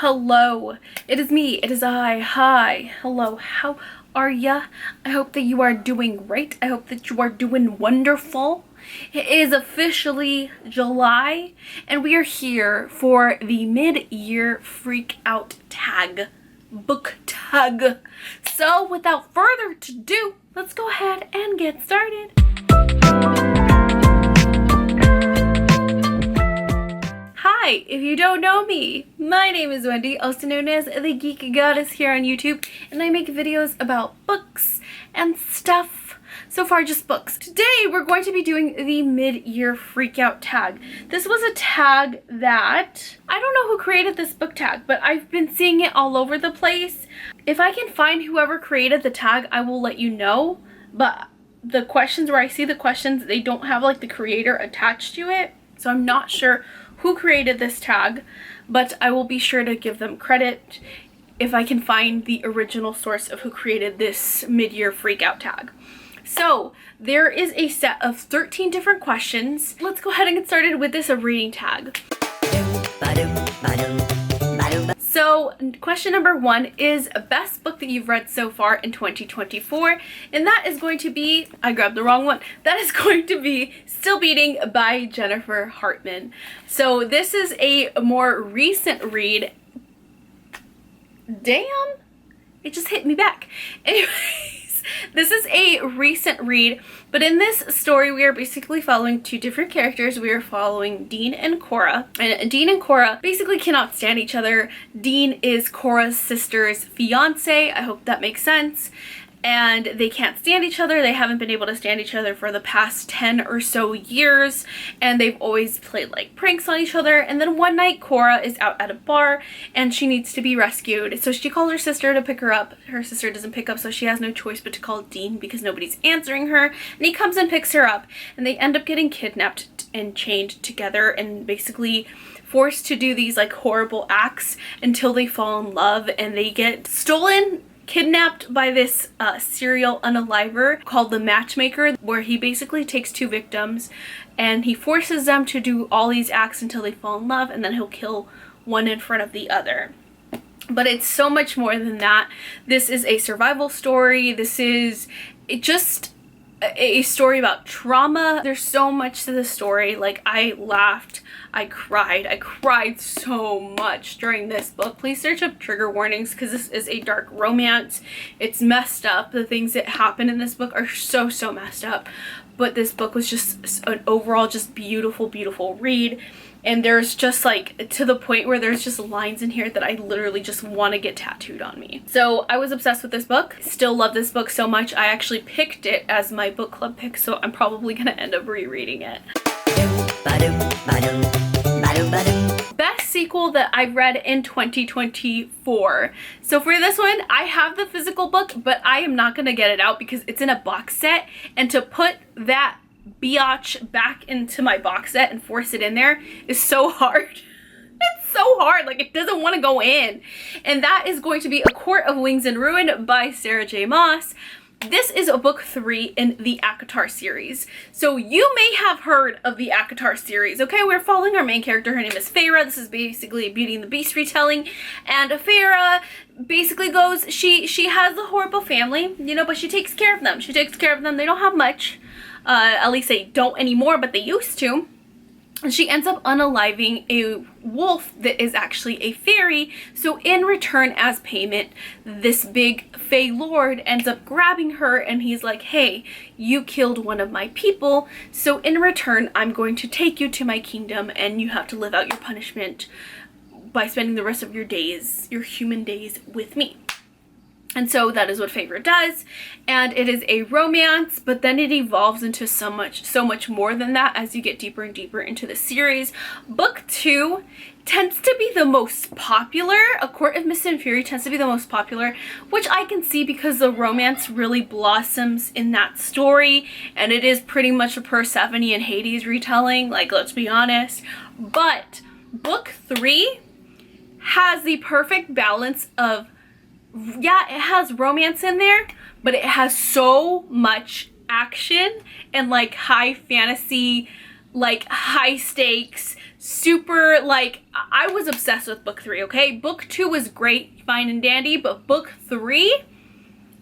Hello, it is me, it is I. Hi, hello, how are ya? I hope that you are doing great. I hope that you are doing wonderful. It is officially July, and we are here for the mid-year freak out tag, book tag. So without further ado, let's go ahead and get started. Hi, if you don't know me, my name is Wendy, also known as the Geek Goddess here on YouTube, and I make videos about books and stuff. So far, just books. Today, we're going to be doing the mid-year freakout tag. This was a tag that, I don't know who created this book tag, but I've been seeing it all over the place. If I can find whoever created the tag, I will let you know, but the questions where I see the questions, they don't have like the creator attached to it, so I'm not sure who created this tag, but I will be sure to give them credit if I can find the original source of who created this mid-year freakout tag. So there is a set of 13 different questions. Let's go ahead and get started with this reading tag. So question number 1 is best book that you've read so far in 2024, and that is going to be, I grabbed the wrong one, that is going to be Still Beating by Jennifer Hartman. So this is a more recent read. Damn, it just hit me back. Anyways, this is a recent read, but in this story we are basically following two different characters. We are following Dean and Cora, and Dean and Cora basically cannot stand each other. Dean is Cora's sister's fiance, I hope that makes sense, and they can't stand each other. They haven't been able to stand each other for the past 10 or so years, and they've always played like pranks on each other. And then one night Cora is out at a bar and she needs to be rescued, so she calls her sister to pick her up. Her sister doesn't pick up, so she has no choice but to call Dean because nobody's answering her, and he comes and picks her up, and they end up getting kidnapped and chained together and basically forced to do these like horrible acts until they fall in love, and they get kidnapped by this serial unaliver called the Matchmaker, where he basically takes two victims and he forces them to do all these acts until they fall in love, and then he'll kill one in front of the other. But it's so much more than that. This is a survival story. This is just a story about trauma. There's so much to the story. Like, I laughed, I cried so much during this book. Please search up trigger warnings because this is a dark romance. It's messed up. The things that happen in this book are so messed up, but this book was just an overall just beautiful read. And there's just like, to the point where there's just lines in here that I literally just want to get tattooed on me. So I was obsessed with this book. Still love this book so much. I actually picked it as my book club pick, so I'm probably going to end up rereading it. Best sequel that I've read in 2024. So for this one, I have the physical book, but I am not going to get it out because it's in a box set, and to put that biatch back into my box set and force it in there is so hard. It's so hard, like it doesn't want to go in. And that is going to be A Court of Wings and Ruin by Sarah J. Maas. This is a book 3 in the ACOTAR series. So you may have heard of the ACOTAR series. Okay, we're following our main character. Her name is Feyre. This is basically a Beauty and the Beast retelling. And Feyre basically goes, she has a horrible family, you know, but she takes care of them. She takes care of them. They don't have much. At least they don't anymore, but they used to. And she ends up unaliving a wolf that is actually a fairy. So in return, as payment, this big fae lord ends up grabbing her, and he's like, hey, you killed one of my people, so in return I'm going to take you to my kingdom and you have to live out your punishment by spending the rest of your days, your human days, with me. And so that is what Feyre does, and it is a romance, but then it evolves into so much more than that as you get deeper and deeper into the series. Book 2 tends to be the most popular. A Court of Mist and Fury tends to be the most popular, which I can see because the romance really blossoms in that story, and it is pretty much a Persephone and Hades retelling, like, let's be honest. But book 3 has the perfect balance of, yeah, it has romance in there, but it has so much action and like high fantasy, like high stakes, super, like, I was obsessed with book 3, okay? Book 2 was great, fine and dandy, but book 3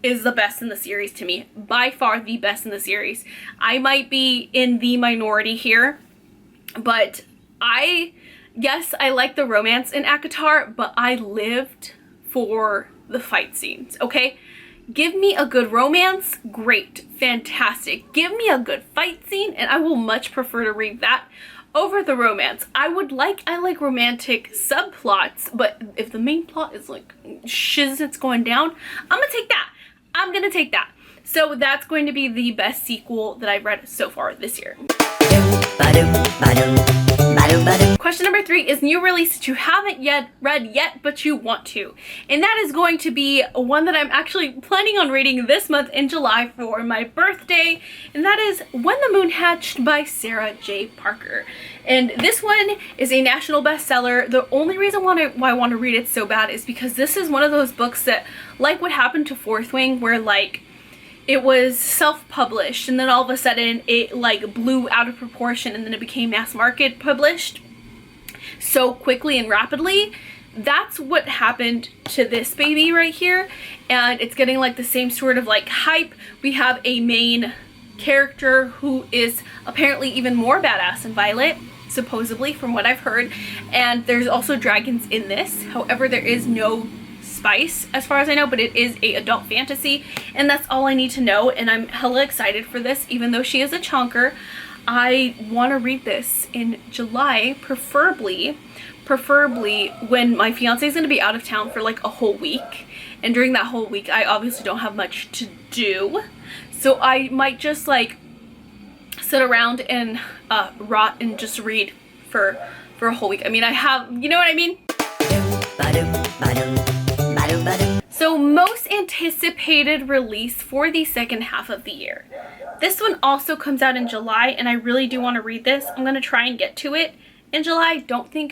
is the best in the series to me. By far the best in the series. I might be in the minority here, but yes, I like the romance in ACOTAR, but I lived for the fight scenes, okay? Give me a good romance, great, fantastic. Give me a good fight scene, and I will much prefer to read that over the romance. I like romantic subplots, but if the main plot is like shiz, it's going down, I'm gonna take that. I'm gonna take that. So that's going to be the best sequel that I've read so far this year. Question number 3 is new release that you haven't yet read yet, but you want to. And that is going to be one that I'm actually planning on reading this month in July for my birthday. And that is When the Moon Hatched by Sarah J. Parker. And this one is a national bestseller. The only reason why I want to read it so bad is because this is one of those books that, like what happened to Fourth Wing, where like it was self-published and then all of a sudden it like blew out of proportion and then it became mass market published so quickly and rapidly. That's what happened to this baby right here, and it's getting like the same sort of like hype. We have a main character who is apparently even more badass than Violet, supposedly, from what I've heard, and there's also dragons in this. However, there is no spice as far as I know, but it is a adult fantasy, and that's all I need to know, and I'm hella excited for this. Even though she is a chonker, I want to read this in July, preferably when my fiance is going to be out of town for like a whole week, and during that whole week I obviously don't have much to do, so I might just like sit around and rot and just read for a whole week. I mean, I have, you know what I mean? So most anticipated release for the second half of the year. This one also comes out in July, and I really do want to read this. I'm going to try and get to it in July.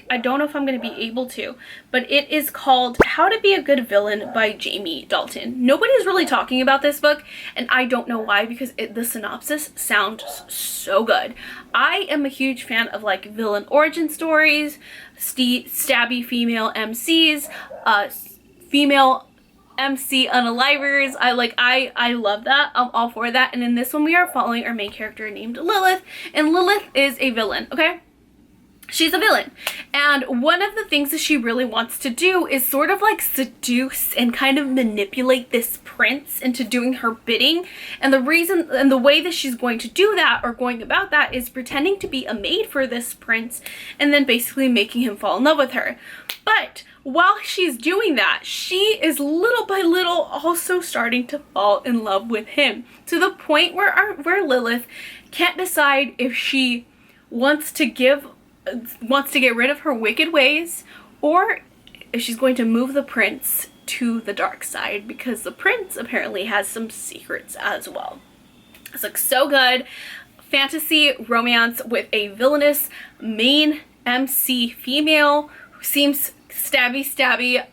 I don't know if I'm going to be able to, but it is called How to Be a Good Villain by Jamie Dalton. Nobody's really talking about this book, and I don't know why, because the synopsis sounds so good. I am a huge fan of like villain origin stories, stabby female MCs, female MC unalivers. I love that. I'm all for that. And in this one we are following our main character named Lilith, and Lilith is a villain, okay? She's a villain, and one of the things that she really wants to do is sort of like seduce and kind of manipulate this prince into doing her bidding. And the reason and the way that she's going to do that, or going about that, is pretending to be a maid for this prince and then basically making him fall in love with her. But while she's doing that, she is little by little also starting to fall in love with him, to the point where Lilith can't decide if she wants to get rid of her wicked ways, or if she's going to move the prince to the dark side, because the prince apparently has some secrets as well. It's like so good. Fantasy romance with a villainous main MC female who seems stabby.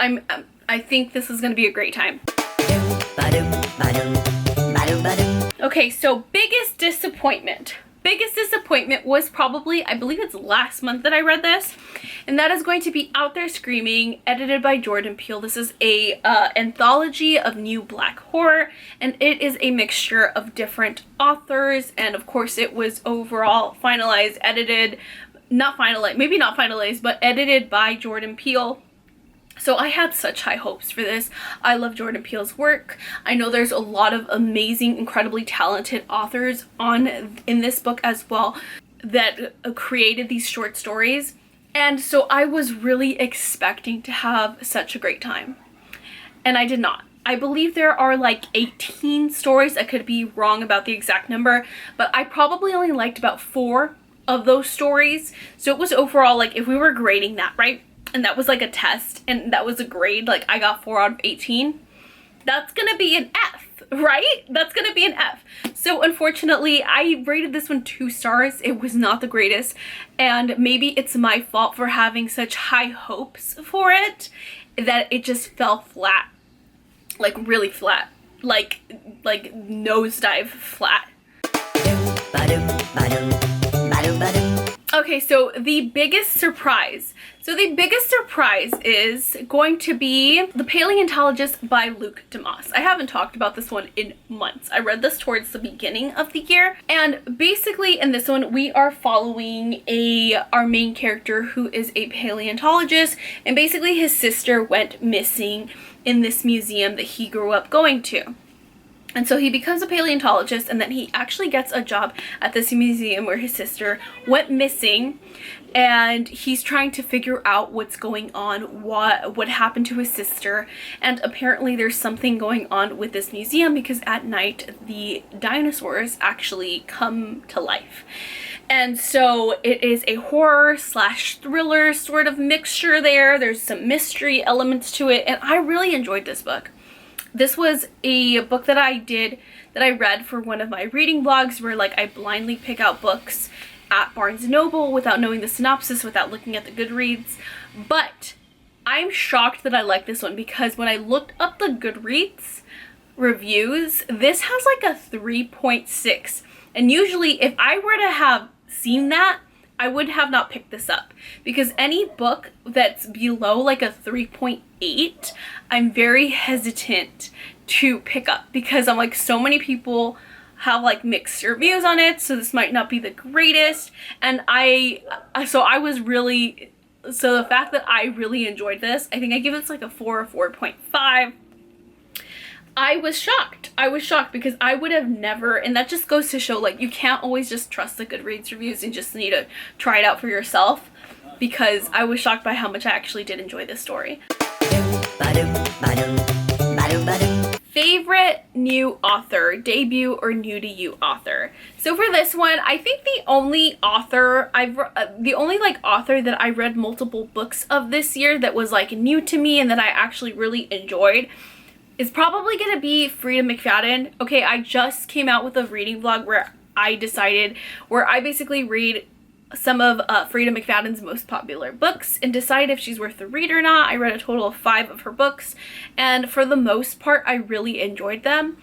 I think this is going to be a great time. Okay, so biggest disappointment was probably, I believe it's last month that I read this, and that is going to be Out There Screaming, edited by Jordan Peele. This is a anthology of new black horror, and it is a mixture of different authors, and of course it was overall edited by Jordan Peele. So I had such high hopes for this. I love Jordan Peele's work. I know there's a lot of amazing, incredibly talented authors in this book as well that created these short stories. And so I was really expecting to have such a great time. And I did not. I believe there are like 18 stories. I could be wrong about the exact number, but I probably only liked about 4 of those stories. So it was overall, like, if we were grading that, right? And that was like a test, and that was a grade, like I got 4 out of 18, that's gonna be an F, right? That's gonna be an F. So unfortunately, I rated this one 2 stars. It was not the greatest, and maybe it's my fault for having such high hopes for it that it just fell flat, like really flat, like nosedive flat. Okay, so the biggest surprise. So the biggest surprise is going to be The Paleontologist by Luke Demas. I haven't talked about this one in months. I read this towards the beginning of the year, and basically in this one we are following our main character who is a paleontologist, and basically his sister went missing in this museum that he grew up going to. And so he becomes a paleontologist, and then he actually gets a job at this museum where his sister went missing, and he's trying to figure out what's going on, what happened to his sister. And apparently there's something going on with this museum because at night the dinosaurs actually come to life. And so it is a horror slash thriller sort of mixture there. There's some mystery elements to it, and I really enjoyed this book. This was a book that I read for one of my reading vlogs, where like I blindly pick out books at Barnes & Noble without knowing the synopsis, without looking at the Goodreads. But I'm shocked that I like this one, because when I looked up the Goodreads reviews, this has like a 3.6. And usually if I were to have seen that, I would have not picked this up, because any book that's below like a 3.8, I'm very hesitant to pick up, because I'm like, so many people have like mixed reviews on it, so this might not be the greatest. And so the fact that I really enjoyed this, I think I give this like a 4 or 4.5. I was shocked. I was shocked because I would have never, and that just goes to show like you can't always just trust the Goodreads reviews and just need to try it out for yourself, because I was shocked by how much I actually did enjoy this story. Favorite new author, debut or new to you author. So for this one, I think the only author that I read multiple books of this year that was like new to me and that I actually really enjoyed is probably going to be Frida McFadden. Okay, I just came out with a reading vlog where I basically read some of Frida McFadden's most popular books and decide if she's worth the read or not. I read a total of 5 of her books, and for the most part, I really enjoyed them.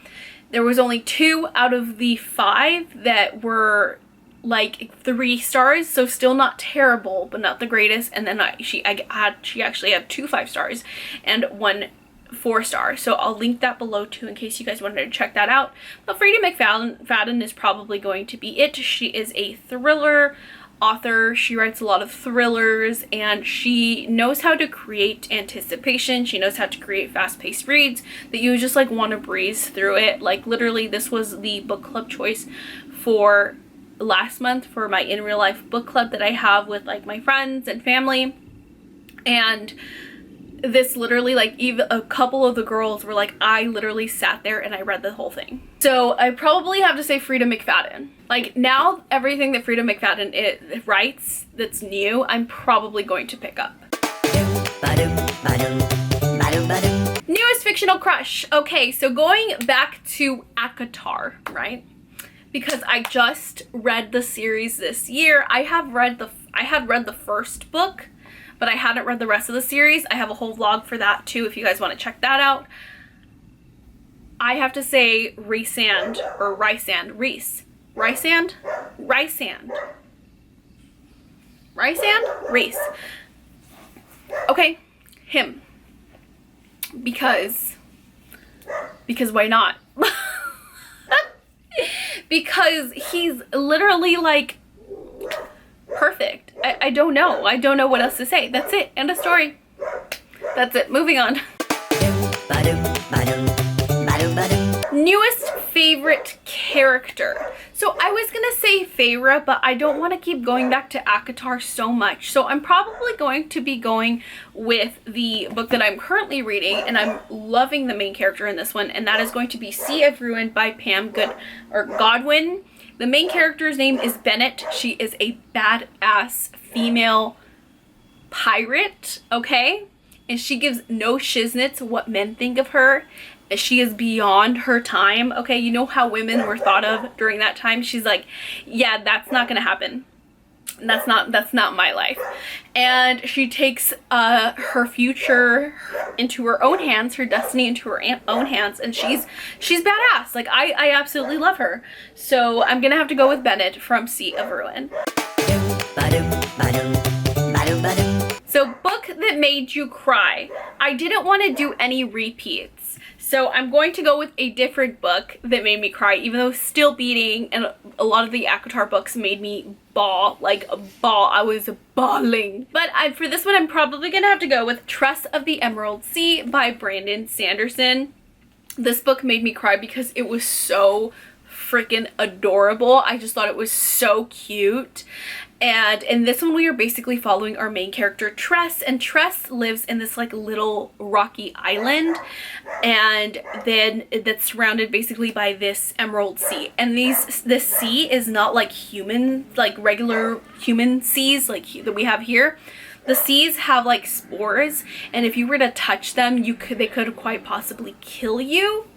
There was only 2 out of the 5 that were like 3 stars, so still not terrible, but not the greatest. And then she actually had 2 5 stars and 1 4 star, so I'll link that below too in case you guys wanted to check that out. But Frida McFadden is probably going to be it. She is a thriller author. She writes a lot of thrillers, and she knows how to create anticipation. She knows how to create fast-paced reads that you just like want to breeze through it. Like literally, this was the book club choice for last month for my in real life book club that I have with like my friends and family. And this literally, like, even a couple of the girls were like, I literally sat there and I read the whole thing. So I probably have to say Frida McFadden. Like, now everything that Frida McFadden writes that's new, I'm probably going to pick up. Newest fictional crush. Okay, so going back to ACOTAR, right? Because I just read the series this year. I had read the first book, but I hadn't read the rest of the series. I have a whole vlog for that too if you guys want to check that out. I have to say Reese. Okay, him. Because why not? Because he's literally like perfect. I don't know what else to say. That's it. End of story. That's it. Moving on. Newest favorite character. So I was gonna say Feyre, but I don't want to keep going back to ACOTAR so much. So I'm probably going to be going with the book that I'm currently reading, and I'm loving the main character in this one, and that is going to be Sea of Ruin by Pam Godwin. The main character's name is Bennett. She is a badass female pirate, okay? And she gives no shiznits what men think of her. She is beyond her time, okay? You know how women were thought of during that time? She's like, yeah, that's not gonna happen. That's not my life. And she takes her future into her own hands, her destiny into her own hands, and she's badass. Like, I absolutely love her. So I'm gonna have to go with Bennett from Sea of Ruin. So book that made you cry. I didn't want to do any repeats. So I'm going to go with a different book that made me cry, even though Still Beating and a lot of the ACOTAR books made me bawl, like a bawl. I was bawling. But for this one, I'm probably gonna have to go with Trust of the Emerald Sea by Brandon Sanderson. This book made me cry because it was so freaking adorable. I just thought it was so cute. And in this one, we are basically following our main character, Tress, and Tress lives in this like little rocky island, and then that's surrounded basically by this emerald sea. And this sea is not like human, like regular human seas like that we have here. The seas have like spores, and if you were to touch them, they could quite possibly kill you.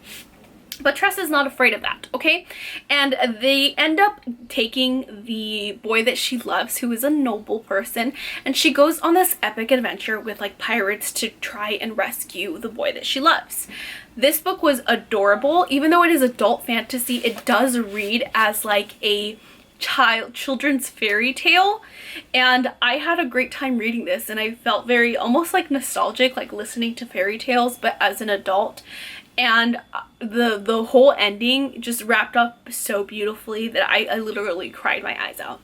But Tress is not afraid of that, okay? And they end up taking the boy that she loves, who is a noble person, and she goes on this epic adventure with like pirates to try and rescue the boy that she loves. This book was adorable. Even though it is adult fantasy, it does read as like a children's fairy tale, and I had a great time reading this, and I felt very almost like nostalgic, like listening to fairy tales but as an adult. And the whole ending just wrapped up so beautifully that I literally cried my eyes out.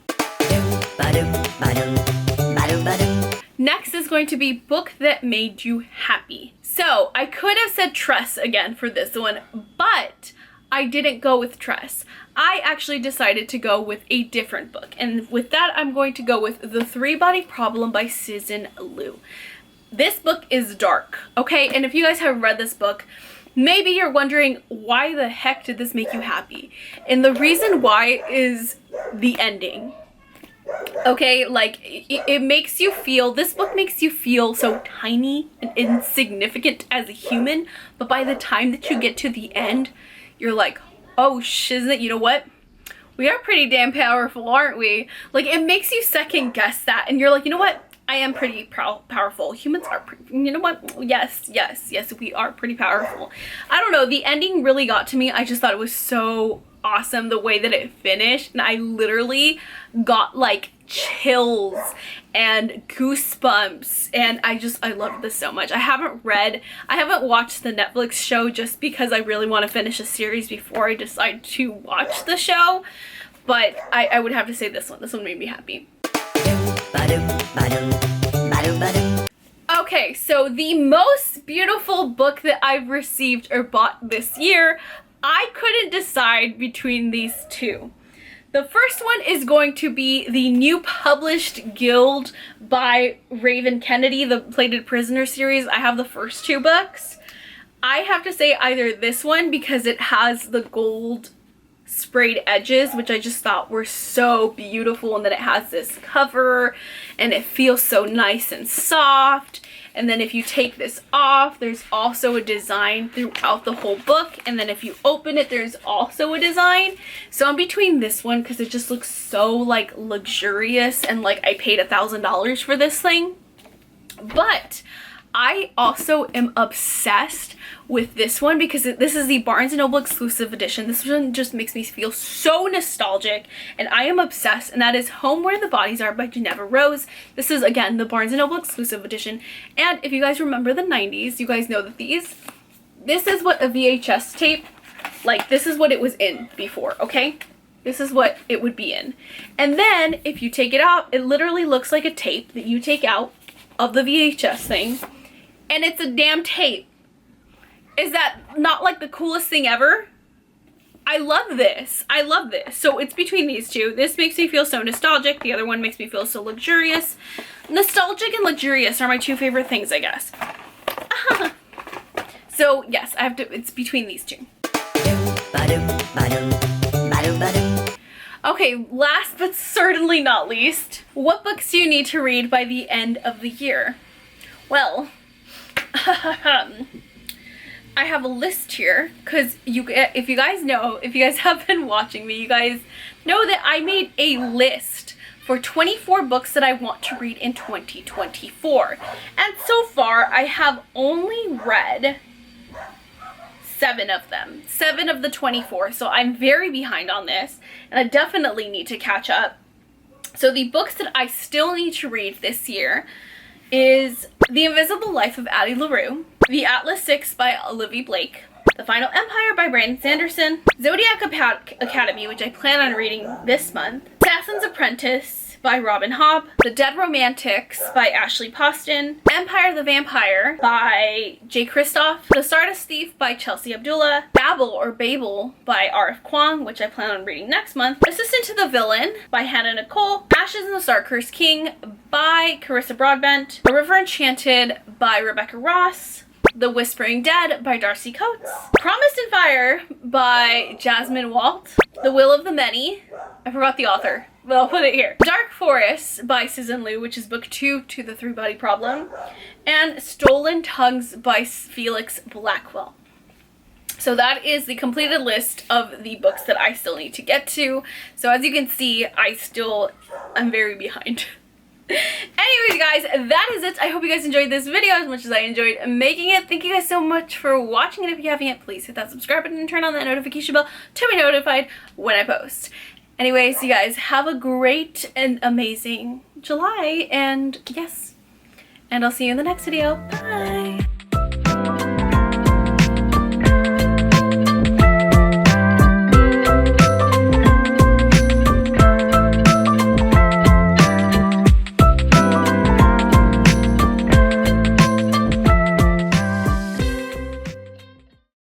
Next is going to be book that made you happy. So I could have said Tress again for this one, but I didn't go with Tress. I actually decided to go with a different book, and with that I'm going to go with The Three-Body Problem by Cixin Liu. This book is dark, okay? And if you guys have read this book, maybe you're wondering, why the heck did this make you happy? And the reason why is the ending. Okay, like it makes you feel, this book makes you feel so tiny and insignificant as a human, but by the time that you get to the end, you're like, oh shiznit, you know what? We are pretty damn powerful, aren't we? Like, it makes you second guess that, and you're like, you know what? I am pretty powerful. Humans are you know what? Yes, we are pretty powerful. I don't know, the ending really got to me. I just thought it was so awesome the way that it finished, and I literally got like chills and goosebumps, and I loved this so much. I haven't watched the Netflix show just because I really want to finish a series before I decide to watch the show, but I would have to say this one made me happy. Okay, so the most beautiful book that I've received or bought this year, I couldn't decide between these two. The first one is going to be the new published Guild by Raven Kennedy, the Plated Prisoner series. I have the first two books. I have to say either this one because it has the gold sprayed edges, which I just thought were so beautiful, and then it has this cover and it feels so nice and soft. And then if you take this off, there's also a design throughout the whole book, and then if you open it, there's also a design. So I'm between this one because it just looks so like luxurious, and like I paid $1,000 for this thing. But I also am obsessed with this one because this is the Barnes & Noble exclusive edition. This one just makes me feel so nostalgic, and I am obsessed, and that is Home Where the Bodies Are by Geneva Rose. This is, again, the Barnes & Noble exclusive edition, and if you guys remember the 90s, you guys know that this is what a VHS tape, like, this is what it was in before, okay? This is what it would be in. And then, if you take it out, it literally looks like a tape that you take out of the VHS thing, and it's a damn tape. Is that not like the coolest thing ever? I love this. I love this. So it's between these two. This makes me feel so nostalgic. The other one makes me feel so luxurious. Nostalgic and luxurious are my two favorite things, I guess. So yes, it's between these two. Okay, last but certainly not least, what books do you need to read by the end of the year? Well, I have a list here because if you guys have been watching me, you guys know that I made a list for 24 books that I want to read in 2024. And so far, I have only read 7 of them. 7 of the 24. So I'm very behind on this, and I definitely need to catch up. So the books that I still need to read this year is The Invisible Life of Addie LaRue, The Atlas Six by Olivia Blake, The Final Empire by Brandon Sanderson, Zodiac Academy, which I plan on reading this month, Assassin's Apprentice by Robin Hobb, The Dead Romantics by Ashley Poston, Empire the Vampire by Jay Kristoff, The Stardust Thief by Chelsea Abdullah, Babel by R.F. Kuang, which I plan on reading next month, Assistant to the Villain by Hannah Nicole, Ashes and the Star-Cursed King by Carissa Broadbent, A River Enchanted by Rebecca Ross, The Whispering Dead by Darcy Coates, Promised in Fire by Jasmine Walt, The Will of the Many, I forgot the author, but I'll put it here, Dark Forest by Susan Liu, which is book 2 to The Three Body Problem, and Stolen Tongues by Felix Blackwell. So that is the completed list of the books that I still need to get to. So as you can see, I'm very behind. Anyways, guys, that is it. I hope you guys enjoyed this video as much as I enjoyed making it. Thank you guys so much for watching, and if you haven't yet, please hit that subscribe button and turn on that notification bell to be notified when I post. Anyways, you guys have a great and amazing July, and yes, and I'll see you in the next video. Bye!